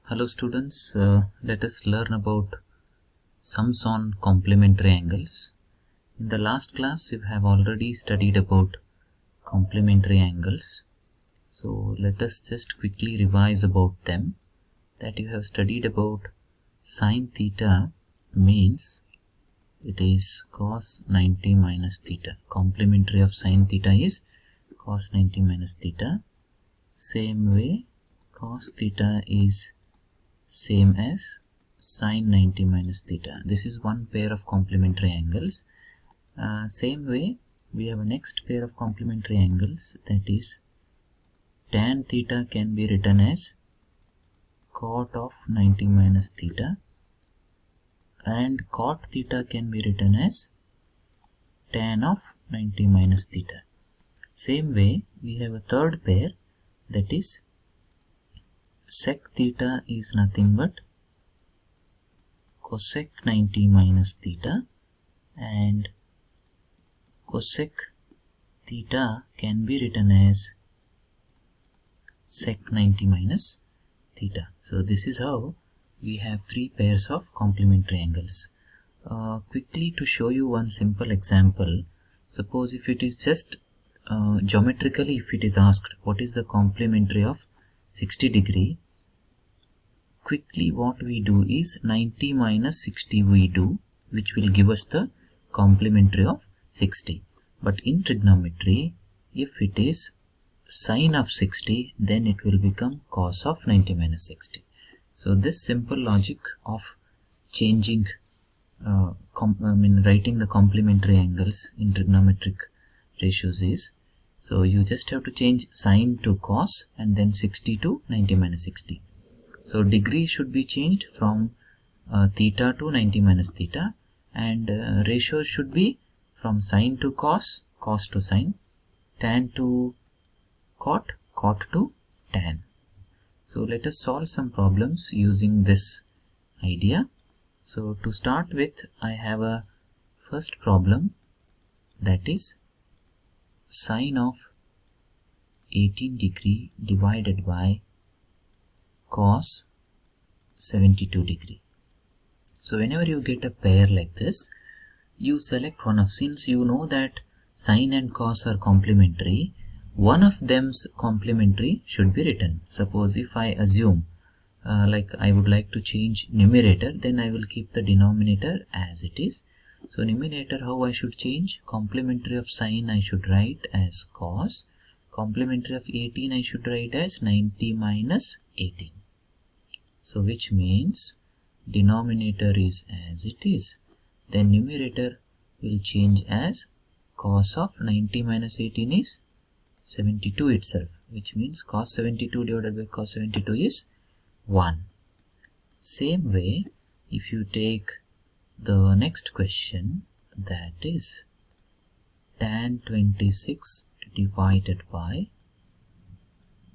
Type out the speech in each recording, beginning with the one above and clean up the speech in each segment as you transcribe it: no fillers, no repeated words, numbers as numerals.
Hello students, let us learn about sums on complementary angles. In the last class you have already studied about complementary angles. So let us just quickly revise about them. That you have studied about sine theta means it is cos 90 minus theta. Complementary of sine theta is cos 90 minus theta. Same way cos theta is same as sine 90 minus theta. This is one pair of complementary angles. Same way we have a next pair of complementary angles, that is tan theta can be written as cot of 90 minus theta and cot theta can be written as tan of 90 minus theta. Same way we have a third pair, that is sec theta is nothing but cosec 90 minus theta, and cosec theta can be written as sec 90 minus theta. So this is how we have three pairs of complementary angles. Quickly to show you one simple example, suppose if it is just geometrically, if it is asked what is the complementary of 60 degree, quickly what we do is 90 minus 60 we do, which will give us the complementary of 60. But in trigonometry, if it is sine of 60, then it will become cos of 90 minus 60. So this simple logic of changing writing the complementary angles in trigonometric ratios is, so you just have to change sine to cos and then 60 to 90 minus 60. So degree should be changed from theta to 90 minus theta, and ratios should be from sine to cos, cos to sine, tan to cot, cot to tan. So let us solve some problems using this idea. So to start with, I have a first problem, that is sine of 18 degree divided by cos 72 degree. So whenever you get a pair like this, you select one of, since you know that sine and cos are complementary, one of them's complementary should be written. Suppose if I assume like I would like to change numerator, then I will keep the denominator as it is. So numerator, how I should change? Complementary of sine I should write as cos, complementary of 18 I should write as 90 minus 18. So which means denominator is as it is, then numerator will change as cos of 90 minus 18 is 72 itself, which means cos 72 divided by cos 72 is 1. Same way, if you take the next question, that is tan 26 divided by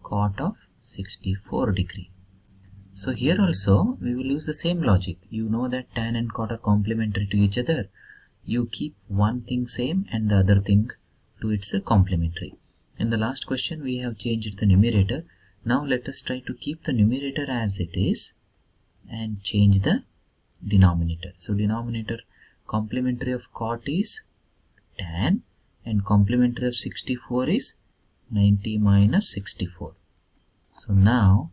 cot of 64 degree. So here also we will use the same logic. You know that tan and cot are complementary to each other. You keep one thing same and the other thing to its complementary. In the last question we have changed the numerator. Now let us try to keep the numerator as it is and change the denominator. So denominator, complementary of cot is tan and complementary of 64 is 90 minus 64. So now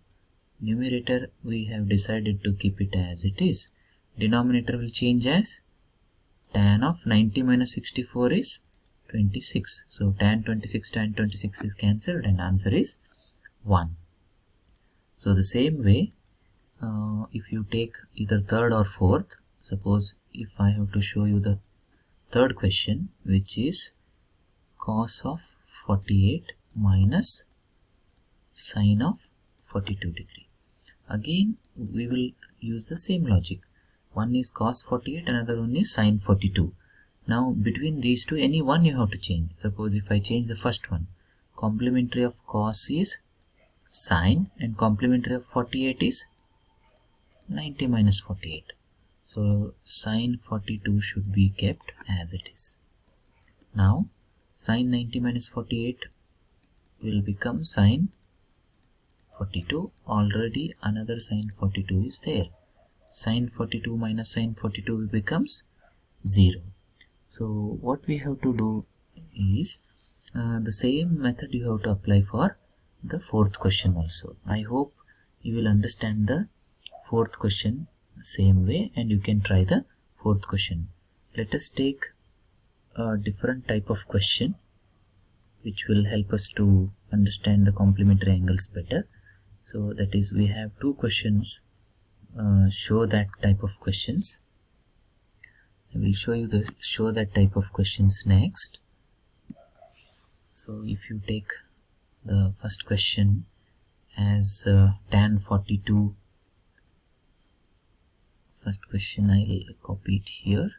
numerator we have decided to keep it as it is. Denominator will change as tan of 90 minus 64 is 26. So tan 26 is cancelled and answer is 1. So the same way, if you take either third or fourth, suppose if I have to show you the third question, which is cos of 48 minus sine of 42 degree. Again we will use the same logic. One is cos 48, another one is sine 42. Now between these two, any one you have to change. Suppose if I change the first one, complementary of cos is sine and complementary of 48 is 90 minus 48. So sine 42 should be kept as it is. Now sine 90 minus 48 will become sine 42. Already another sine 42 is there. Sine 42 minus sine 42 becomes 0. So what we have to do is the same method you have to apply for the fourth question also. I hope you will understand the fourth question same way, and you can try the fourth question. Let us take a different type of question which will help us to understand the complementary angles better. So that is, we have two questions. Show that type of questions. I will show you the show that type of questions next. So if you take the first question as tan 42, first question I'll copy it here.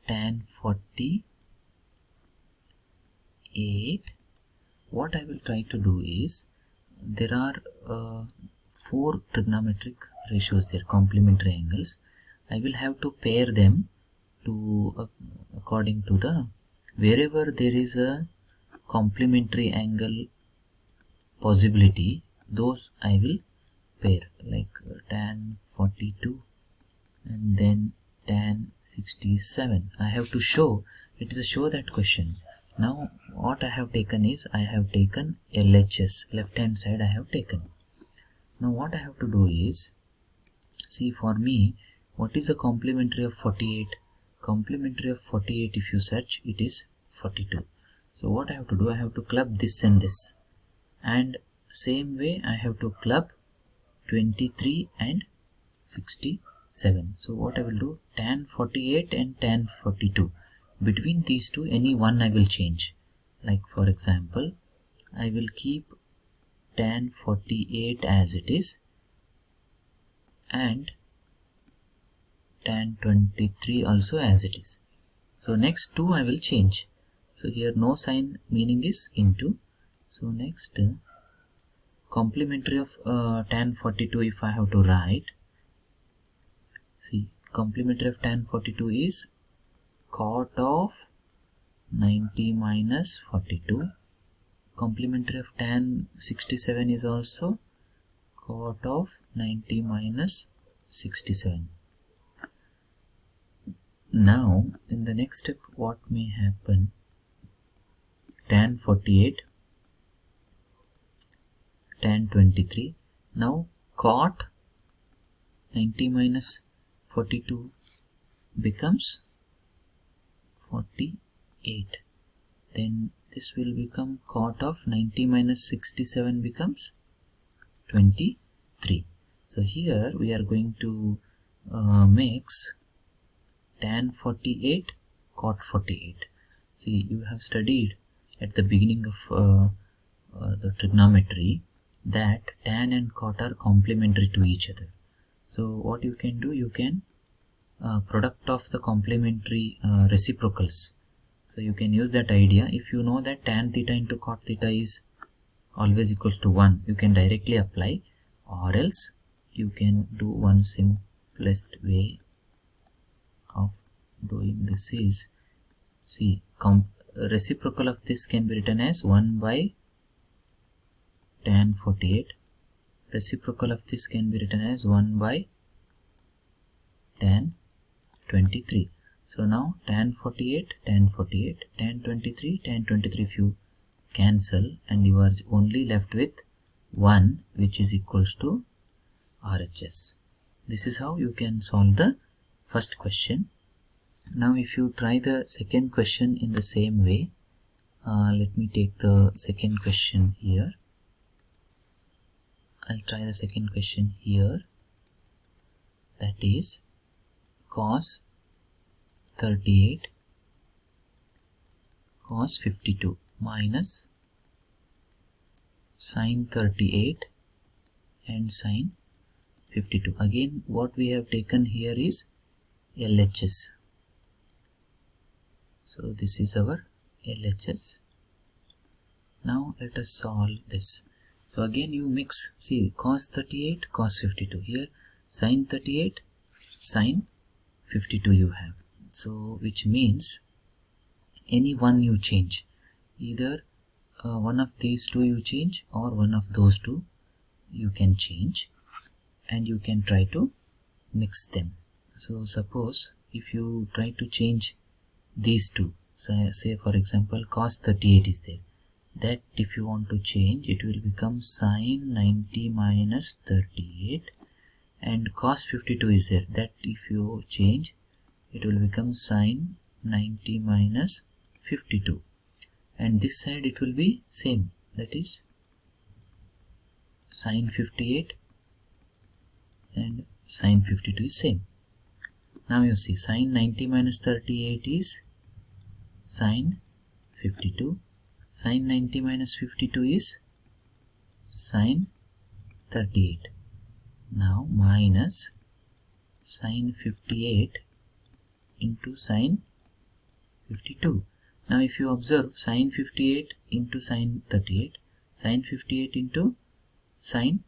Tan 48. What I will try to do is, there are 4 trigonometric ratios there, complementary angles. I will have to pair them to according to the, wherever there is a complementary angle possibility, those I will pair, like tan 42 and then tan 67. I have to show, it is a show that question. Now what I have taken is, I have taken LHS, left hand side I have taken. Now what I have to do is, see, for me, what is the complementary of 48? Complementary of 48, if you search, it is 42. So what I have to do, I have to club this and this, and same way I have to club 23 and 67. So what I will do, tan 48 and tan 42, between these two any one I will change. Like for example, I will keep tan 48 as it is and tan 23 also as it is. So next two I will change. So here no sign, meaning is into. So next complementary of tan 42, if I have to write, see, complementary of tan 42 is cot of 90 minus 42. Complementary of tan 67 is also cot of 90 minus 67. Now in the next step, what may happen, tan 48, tan 23. Now cot 90 minus 42 becomes 48. Then this will become cot of 90 minus 67 becomes 23. So here we are going to mix tan 48, cot 48. See, you have studied at the beginning of the trigonometry that tan and cot are complementary to each other. So what you can do, you can product of the complementary reciprocals. So you can use that idea. If you know that tan theta into cot theta is always equals to 1, you can directly apply, or else you can do one simplest way of doing this is, see, reciprocal of this can be written as 1 by tan 48. Reciprocal of this can be written as 1 by tan 23. So now tan 48, tan 48, tan 23, tan 23, if you cancel, and you are only left with 1, which is equals to RHS. This is how you can solve the first question. Now if you try the second question in the same way, let me take the second question here. I'll try the second question here, that is cos 38 cos 52 minus sin 38 and sin 52. Again, what we have taken here is LHS. So this is our LHS. Now let us solve this. So again you mix, see, cos 38, cos 52, here sin 38, sin 52 you have. So which means any one you change, either one of these two you change or one of those two you can change and you can try to mix them. So suppose if you try to change these two, say for example cos 38 is there, that if you want to change, it will become sin 90 minus 38, and cos 52 is there, that if you change, it will become sin 90 minus 52, and this side it will be same, that is sin 58 and sin 52 is same. Now you see sin 90 minus 38 is sin 52, sin 90 minus 52 is sin 38. Now minus sin 58 into sin 52. Now if you observe sin 58 into sin 38, sin 58 into sin,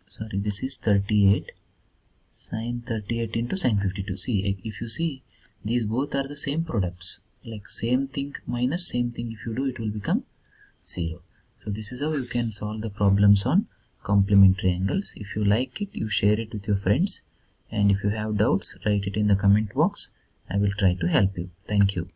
sorry, this is 38, sin 38 into sin 52. See, if you see, these both are the same products, like same thing minus same thing, if you do, it will become 0. So this is how you can solve the problems on complementary angles. If you like it, you share it with your friends, and if you have doubts, write it in the comment box. I will try to help you. Thank you.